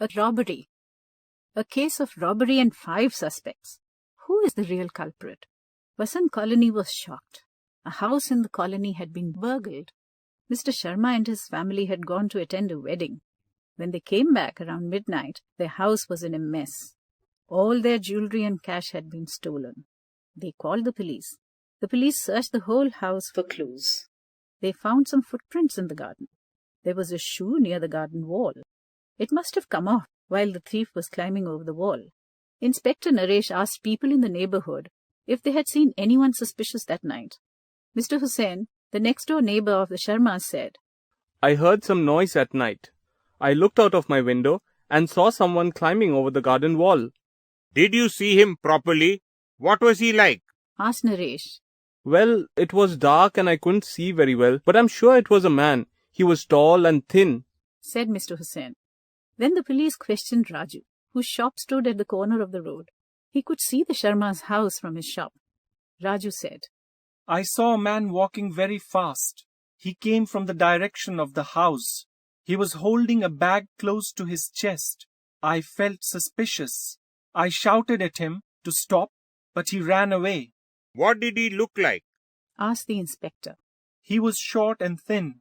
A robbery. A case of robbery and 5 suspects. Who is the real culprit? Vasant colony was shocked. A house in the colony had been burgled. Mr. Sharma and his family had gone to attend a wedding. When they came back around midnight, their house was in a mess. All their jewelry and cash had been stolen. They called the police. The police searched the whole house for clues. They found some footprints in the garden. There was a shoe near the garden wall. It must have come off while the thief was climbing over the wall. Inspector Naresh asked people in the neighborhood if they had seen anyone suspicious that night. Mr. Hussain, the next-door neighbor of the Sharmas, said, I heard some noise at night. I looked out of my window and saw someone climbing over the garden wall. Did you see him properly? What was he like? Asked Naresh. Well, it was dark and I couldn't see very well, but I'm sure it was a man. He was tall and thin, said Mr. Hussain. Then the police questioned Raju, whose shop stood at the corner of the road. He could see the Sharma's house from his shop. Raju said, I saw a man walking very fast. He came from the direction of the house. He was holding a bag close to his chest. I felt suspicious. I shouted at him to stop, but he ran away. What did he look like? Asked the inspector. He was short and thin.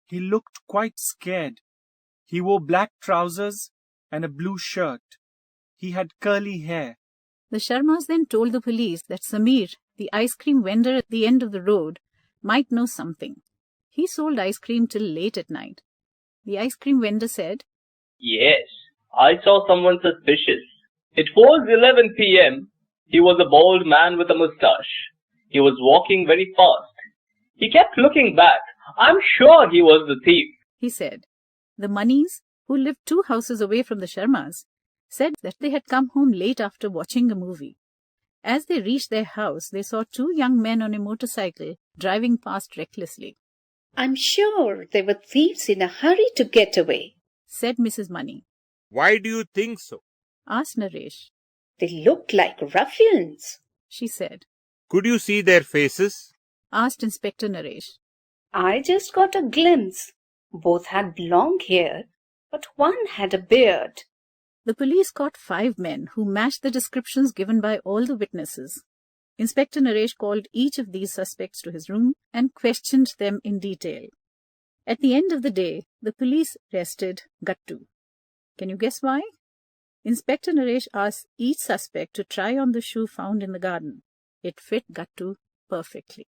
He looked quite scared. He wore black trousers and a blue shirt. He had curly hair. The Sharmas then told the police that Samir, the ice cream vendor at the end of the road, might know something. He sold ice cream till late at night. The ice cream vendor said, Yes, I saw someone suspicious. It was 11 p.m. He was a bald man with a moustache. He was walking very fast. He kept looking back. I'm sure he was the thief, he said. The Manis, who lived 2 houses away from the Sharmas, said that they had come home late after watching a movie. As they reached their house, they saw 2 young men on a motorcycle driving past recklessly. I'm sure they were thieves in a hurry to get away, said Mrs. Mani. Why do you think so? Asked Naresh. They looked like ruffians, she said. Could you see their faces? Asked Inspector Naresh. I just got a glimpse. Both had long hair, but one had a beard. The police caught 5 men who matched the descriptions given by all the witnesses. Inspector Naresh called each of these suspects to his room and questioned them in detail. At the end of the day, the police arrested Gattu. Can you guess why? Inspector Naresh asked each suspect to try on the shoe found in the garden. It fit Gattu perfectly.